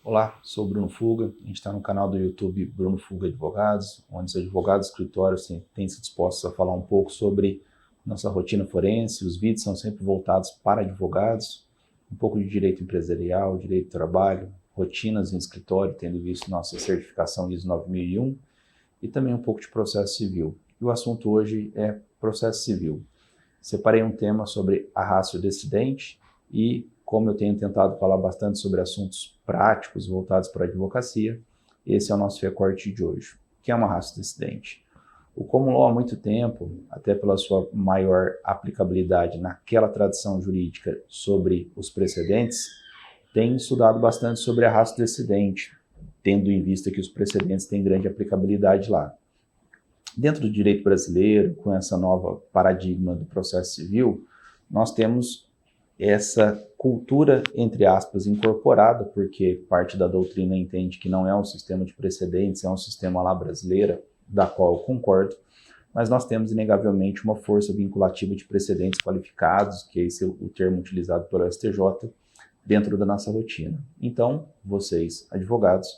Olá, sou o Bruno Fuga, a gente está no canal do YouTube Bruno Fuga Advogados, onde os advogados e escritórios têm se dispostos a falar um pouco sobre nossa rotina forense. Os vídeos são sempre voltados para advogados, um pouco de direito empresarial, direito do trabalho, rotinas em escritório, tendo visto nossa certificação ISO 9001 e também um pouco de processo civil. E o assunto hoje é processo civil. Separei um tema sobre a ratio decidente e, como eu tenho tentado falar bastante sobre assuntos práticos voltados para a advocacia, esse é o nosso recorte de hoje. O que é uma ratio decidente? O common law há muito tempo, até pela sua maior aplicabilidade naquela tradição jurídica sobre os precedentes, tem estudado bastante sobre a ratio decidente, tendo em vista que os precedentes têm grande aplicabilidade lá. Dentro do direito brasileiro, com essa nova paradigma do processo civil, nós temos essa cultura, entre aspas, incorporada, porque parte da doutrina entende que não é um sistema de precedentes, é um sistema à la brasileira, da qual eu concordo, mas nós temos inegavelmente uma força vinculativa de precedentes qualificados, que é esse o termo utilizado pelo STJ, dentro da nossa rotina. Então, vocês, advogados,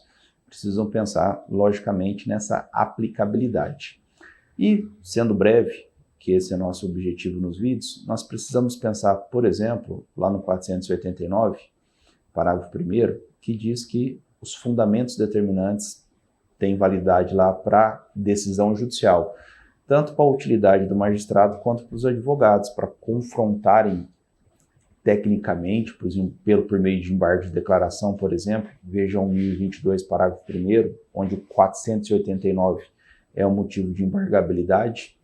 precisam pensar logicamente nessa aplicabilidade. E, sendo breve, que esse é nosso objetivo nos vídeos, nós precisamos pensar, por exemplo, lá no 489, parágrafo 1º, que diz que os fundamentos determinantes têm validade lá para decisão judicial, tanto para a utilidade do magistrado quanto para os advogados, para confrontarem tecnicamente, por meio de embargo de declaração, por exemplo, vejam 1022, parágrafo 1º, onde o 489 é o motivo de embargabilidade,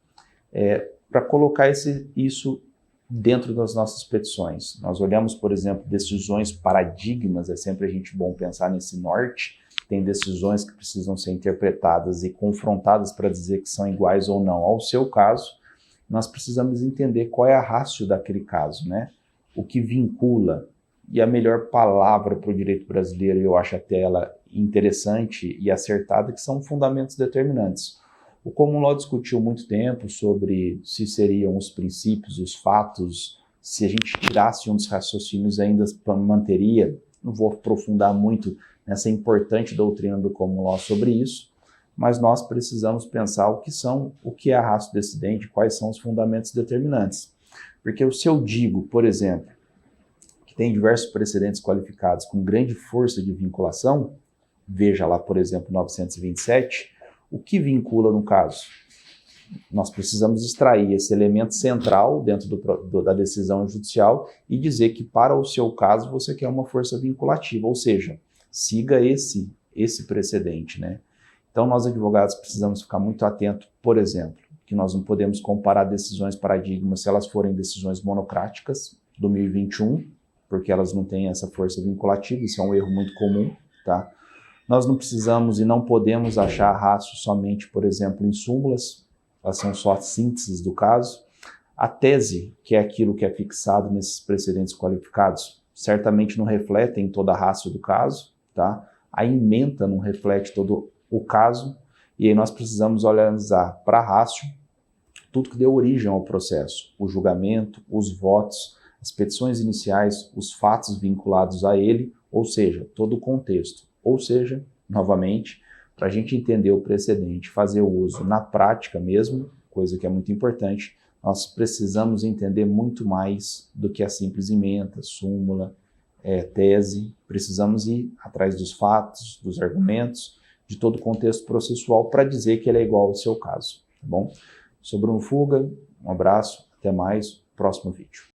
para colocar isso dentro das nossas petições. Nós olhamos, por exemplo, decisões paradigmas, é sempre a gente bom pensar nesse norte, tem decisões que precisam ser interpretadas e confrontadas para dizer que são iguais ou não ao seu caso. Nós precisamos entender qual é a ratio daquele caso, né? O que vincula, e a melhor palavra para o direito brasileiro, eu acho até ela interessante e acertada, que são fundamentos determinantes. O common law discutiu muito tempo sobre se seriam os princípios, os fatos, se a gente tirasse um dos raciocínios ainda manteria. Não vou aprofundar muito nessa importante doutrina do common law sobre isso, mas nós precisamos pensar o que é a ratio decidente, quais são os fundamentos determinantes. Porque se eu digo, por exemplo, que tem diversos precedentes qualificados com grande força de vinculação, veja lá, por exemplo, 927, o que vincula no caso? Nós precisamos extrair esse elemento central dentro da decisão judicial e dizer que para o seu caso você quer uma força vinculativa, ou seja, siga esse precedente, né? Então nós advogados precisamos ficar muito atentos, por exemplo, que nós não podemos comparar decisões paradigmas se elas forem decisões monocráticas do 1021, porque elas não têm essa força vinculativa, isso é um erro muito comum, tá? Nós não precisamos e não podemos achar a ratio somente, por exemplo, em súmulas, elas são só sínteses do caso. A tese, que é aquilo que é fixado nesses precedentes qualificados, certamente não refletem toda a ratio do caso, tá? A ementa não reflete todo o caso, e aí nós precisamos analisar para a ratio tudo que deu origem ao processo, o julgamento, os votos, as petições iniciais, os fatos vinculados a ele, ou seja, todo o contexto. Ou seja, novamente, para a gente entender o precedente, fazer o uso na prática mesmo, coisa que é muito importante, nós precisamos entender muito mais do que a simples ementa, súmula, tese. Precisamos ir atrás dos fatos, dos argumentos, de todo o contexto processual para dizer que ele é igual ao seu caso, tá bom? Sou Bruno Fuga, um abraço, até mais, próximo vídeo.